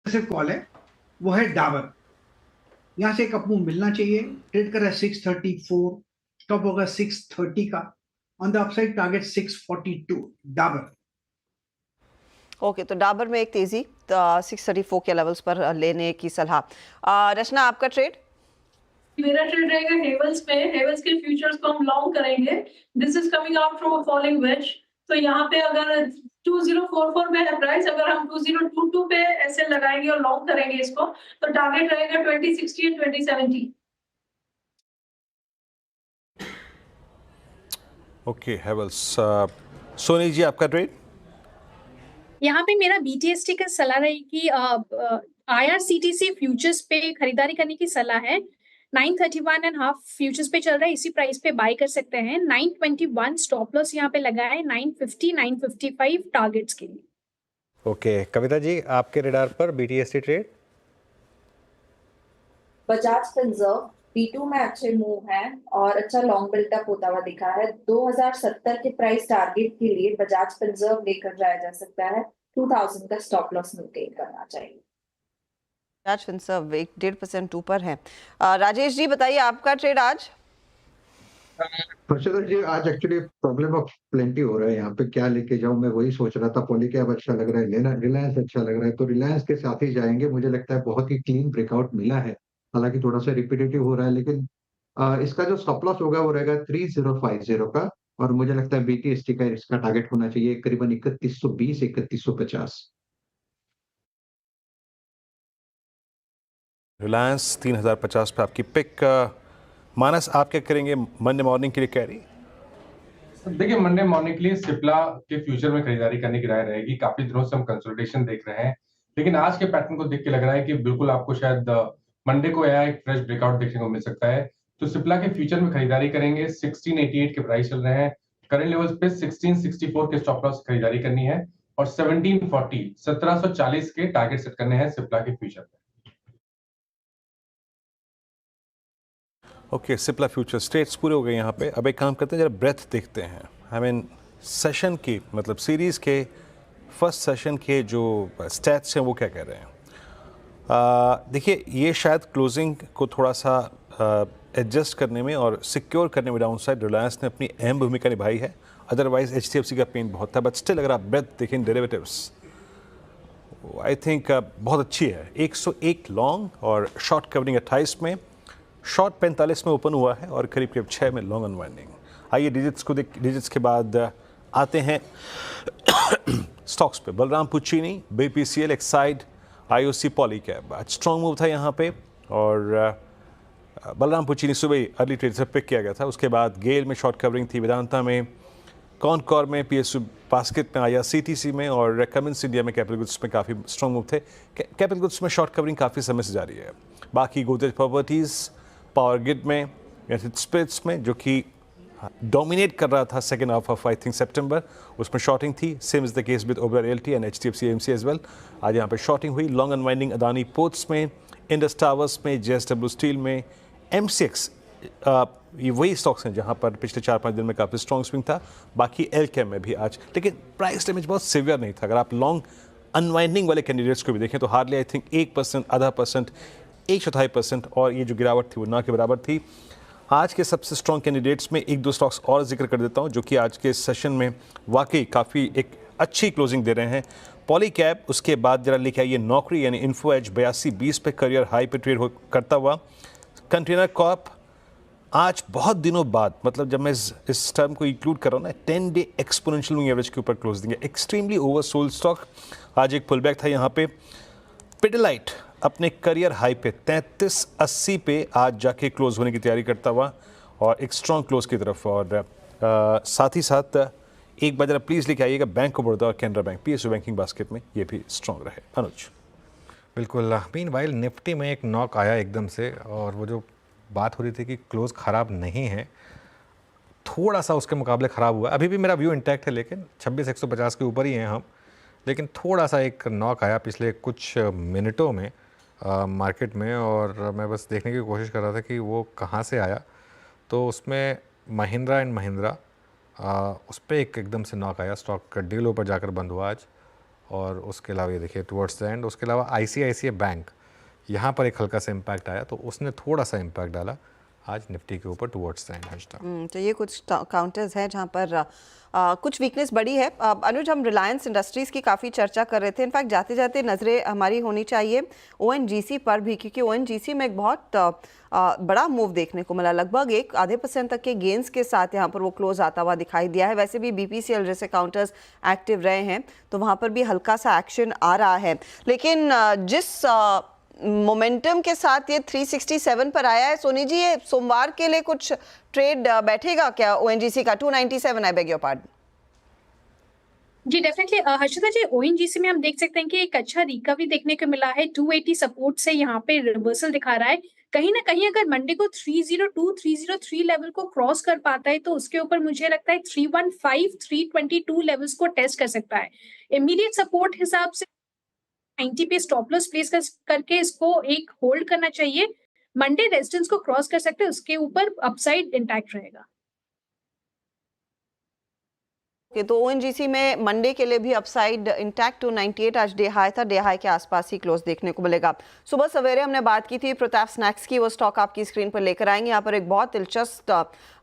से कॉल है, वो है डाबर। यहां से एक अप मूव मिलना चाहिए। ट्रेड कर रहा है 634, स्टॉप होगा 630 का। On the upside target 642 Dabur. Okay, तो डाबर में एक तेजी 634 के लेवल्स पर लेने की सलाह। रचना, आपका ट्रेड? मेरा ट्रेड रहेगा हेवल्स पे। हेवल्स के फ्यूचर्स को हम लॉन्ग करेंगे। This is coming out from a falling veg. तो यहाँ पे अगर 2044 पे है प्राइस, अगर हम 2022 पे ऐसे लगाएंगे और लॉन्ग करेंगे इसको, तो टारगेट रहेगा 2060 एंड 2070। ओके हेवल्स। सोनी जी, आपका ट्रेड? यहाँ पे मेरा BTST का सलाह रही कि IRCTC फ्यूचर्स पे खरीदारी करने की सलाह है। 931.5 फ्यूचर्स पे चल रहा है, इसी प्राइस पे बाय कर सकते हैं। 921 स्टॉप लॉस यहाँ पे लगा है, 950 955 टारगेट्स के लिए। ओके कविता जी, आपके रडार पर BTST trade? Bajaj Finserv B2 में अच्छे मूव हैं और अच्छा लॉन्ग बिल्टअप होता हुआ दिखा है। 2070 के प्राइस टारगेट के लिए बजाज फिनसर्व लेकर जाया जा सकता है। 2000 का स्टॉप लॉस मेंटेन करना चाहिए। बजाज फिनसर्व 1.5% ऊपर है। राजेश जी, बताइए आपका ट्रेड आज? हर्षदर जी, आज एक्चुअली प्रॉब्लम ऑफ प्लेंटी हो रहा है यहाँ पे, क्या लेके जाऊं मैं वही सोच रहा था। पॉलीकैब अच्छा लग रहा है, लेना रिलायंस अच्छा लग रहा है, तो रिलायंस के साथ ही जाएंगे। मुझे लगता है बहुत ही क्लीन ब्रेकआउट मिला है, हालांकि थोड़ा सा रिपीटेटिव हो रहा है, लेकिन इसका जो स्टॉप लॉस होगा वो रहेगा 3050 का। और मुझे लगता है BTST का इसका टारगेट होना चाहिए करीबन 3120 3150। रिलायंस 3050 पे आपकी पिक। मानस, आप क्या करेंगे मंडे मॉर्निंग के लिए कैरी? देखिए, मंडे मॉर्निंग के लिए सिप्ला के फ्यूचर में खरीदारी करने की राय रहेगी। काफी दिनों से हम कंसोलिडेशन देख रहे हैं, लेकिन आज के पैटर्न को देख के लग रहा है कि बिल्कुल आपको शायद मंडे को यह एक फ्रेश ब्रेकआउट देखने को मिल सकता है। तो सिप्ला के फ्यूचर में खरीदारी करेंगे। 1688 के प्राइस चल रहे हैं। करंट लेवल्स पे 1664 के स्टॉप लॉस खरीदारी करनी है और 1740 के टारगेट सेट करने हैं सिप्ला के फ्यूचर पे। ओके, सिप्ला फ्यूचर स्टेट्स पूरे हो गए यहाँ पे। अब एक काम करते हैं, जरा ब्रेथ देखते हैं। आई मीन सेशन की, मतलब सीरीज़ के फर्स्ट सेशन के जो स्टैट्स हैं वो क्या कह रहे हैं। देखिए, ये शायद क्लोजिंग को थोड़ा सा एडजस्ट करने में और सिक्योर करने में डाउन साइड रिलायंस ने अपनी अहम भूमिका निभाई है। अदरवाइज HDFC का पेन बहुत था, बट स्टिल अगर आप ब्रेथ देखें डेरिवेटिव्स, आई थिंक बहुत अच्छी है। 101 लॉन्ग और शॉर्ट कवरिंग 28 में, शॉर्ट 45 में ओपन हुआ है और करीब करीब 6 में लॉन्ग अनवाइंडिंग। आइए डिजिट्स को देख, डिजिट्स के बाद आते हैं स्टॉक्स पे। Balram Puchini, BPCL, Exide, IOC, Polycab. आज स्ट्रॉन्ग मूव था यहाँ पे और बलराम पुचीनी सुबह ही अर्ली ट्रेड से पिक किया गया था। उसके बाद गेल में शॉर्ट कवरिंग थी, वेदांता में, कॉनकॉर में, PSU बास्केट में, IRCTC में और कमिंस इंडिया में कैपिटल गुड्स में काफ़ी स्ट्रॉन्ग मूव थे। कैपिटल गुड्स में शॉर्ट कवरिंग काफ़ी समय से जारी है। बाकी गोदरेज प्रॉपर्टीज़, पावर ग्रिड में, स्पिरिट्स में, जो कि डोमिनेट कर रहा था second half of I think सितंबर, उसमें शॉर्टिंग थी। Same is the case with Oberoi realty and HDFC AMC as well. आज यहाँ पे शॉर्टिंग हुई। लॉन्ग अनवाइंडिंग अदानी पोर्ट्स में, इंडस टावर्स में, JSW स्टील में, MCX। ये वही स्टॉक्स हैं जहाँ पर पिछले 4-5 दिन में काफ़ी स्ट्रॉन्ग स्विंग था। बाकी एलकेम में भी आज, लेकिन प्राइस डैमेज बहुत सीवियर नहीं था। अगर आप लॉन्ग अनवाइंडिंग वाले कैंडिडेट्स को भी देखें तो हार्डली आई थिंक 1%, आधा परसेंट, 1/4%, और ये जो गिरावट थी वो ना के बराबर थी। आज के सबसे स्ट्रॉन्ग कैंडिडेट्स में एक दो स्टॉक्स और जिक्र कर देता हूं जो कि आज के सेशन में वाकई काफ़ी एक अच्छी क्लोजिंग दे रहे हैं। पॉलीकैब, उसके बाद जरा लेके आइए नौकरी यानी इन्फो एज 8220 पे करियर हाई पे ट्रेड करता हुआ। कंटेनर कॉर्प आज बहुत दिनों बाद, मतलब जब मैं इस टर्म को इंक्लूड कर रहा हूँ ना, 10 डे एक्सपोनेंशियल मूविंग एवरेज के ऊपर क्लोज देंगे। एक्सट्रीमली ओवरसोल्ड स्टॉक, आज एक पुलबैक था यहाँ पे। पिडिलाइट अपने करियर हाई पे 3380 पे आज जाके क्लोज होने की तैयारी करता हुआ और एक स्ट्रॉन्ग क्लोज की तरफ। और साथ ही साथ एक बार जरा प्लीज़ लेके आइएगा बैंक ऑफ बड़ौदा और Canara bank, PSU banking basket में, ये भी स्ट्रॉन्ग रहे। अनुज। बिल्कुल। मीनवाइल निफ्टी में एक नॉक आया एकदम से, और वो जो बात हो रही थी कि क्लोज ख़राब नहीं है, थोड़ा सा उसके मुकाबले ख़राब हुआ। अभी भी मेरा व्यू इंटैक्ट है, लेकिन 26,150 के ऊपर ही हैं हम, लेकिन थोड़ा सा एक नॉक आया पिछले कुछ मिनटों में मार्केट में, और मैं बस देखने की कोशिश कर रहा था कि वो कहाँ से आया। तो उसमें महिंद्रा एंड महिंद्रा, उस पर एकदम से नॉक आया। स्टॉक डील ऊपर जाकर बंद हुआ आज, और उसके अलावा ये देखिए टुवर्ड्स द एंड, उसके अलावा ICICI बैंक, यहाँ पर एक हल्का सा इम्पैक्ट आया तो उसने थोड़ा सा इम्पैक्ट डाला आज निफ्टी के ऊपर टुवर्ड्स द एंड हर्षदा। तो ये कुछ काउंटर्स हैं जहाँ पर कुछ वीकनेस बड़ी है। अनुज, हम रिलायंस इंडस्ट्रीज़ की काफ़ी चर्चा कर रहे थे, इनफैक्ट जाते जाते नज़रें हमारी होनी चाहिए ONGC पर भी, क्योंकि ONGC में एक बहुत बड़ा मूव देखने को मिला, लगभग 0.5% तक के गेंस के साथ यहाँ पर वो क्लोज आता हुआ दिखाई दिया है। वैसे भी BPCL जैसे काउंटर्स एक्टिव रहे हैं तो वहाँ पर भी हल्का सा एक्शन आ रहा है, लेकिन जिस मोमेंटम के साथ ये 367 पर आया है, सोनी जी, ये सोमवार के लिए कुछ ट्रेड बैठेगा क्या ONGC का? 297, आई बेग योर पार्डन। जी डेफिनेटली हर्षिता जी, ONGC में हम देख सकते हैं कि एक अच्छा रिकवरी देखने को मिला है। 280 सपोर्ट से यहाँ पे रिवर्सल दिखा रहा है। कहीं ना कहीं अगर मंडे को 302 303 लेवल को क्रॉस कर पाता है तो उसके ऊपर मुझे लगता है 315 322 लेवल्स को टेस्ट कर सकता है। इमीडिएट सपोर्ट हिसाब से 90 पे स्टॉप लॉस प्लेस करके इसको एक होल्ड करना चाहिए। मंडे रेजिस्टेंस को क्रॉस कर सकते हैं, उसके ऊपर अपसाइड इंटैक्ट रहेगा। तो ONGC में मंडे के लिए भी अपसाइड इंटैक्ट 298 आज डे हाई था, डे हाई के आसपास ही क्लोज देखने को मिलेगा। सुबह सवेरे हमने बात की थी प्रताप स्नैक्स की, वो स्टॉक आपकी स्क्रीन पर लेकर आएंगे। यहाँ पर एक बहुत दिलचस्प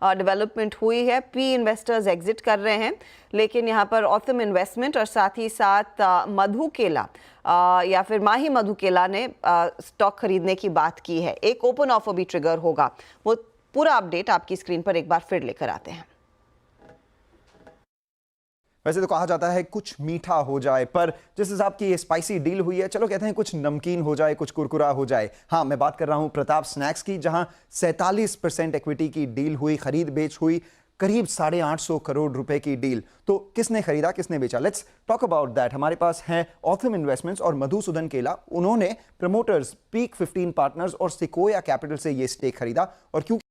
डेवलपमेंट हुई है, पी इन्वेस्टर्स एग्जिट कर रहे हैं, लेकिन यहाँ पर ऑथम इन्वेस्टमेंट और साथ ही साथ मधु केला या फिर माही मधु केला ने स्टॉक खरीदने की बात की है। एक ओपन ऑफर भी ट्रिगर होगा, वो पूरा अपडेट आपकी स्क्रीन पर एक बार फिर लेकर आते हैं। वैसे तो कहा जाता है कुछ मीठा हो जाए, पर जिस हिसाब की ये स्पाइसी डील हुई है, चलो कहते हैं कुछ नमकीन हो जाए, कुछ कुरकुरा हो जाए। हाँ, मैं बात कर रहा हूं प्रताप स्नैक्स की, जहां 47% इक्विटी की डील हुई, खरीद बेच हुई, करीब 850 करोड़ रुपए की डील। तो किसने खरीदा, किसने बेचा, लेट्स टॉक अबाउट दैट। हमारे पास हैं ऑथम इन्वेस्टमेंट्स और मधुसूदन केला। उन्होंने प्रमोटर्स, पीक 15 पार्टनर्स और सिकोया कैपिटल से ये स्टेक खरीदा, और क्योंकि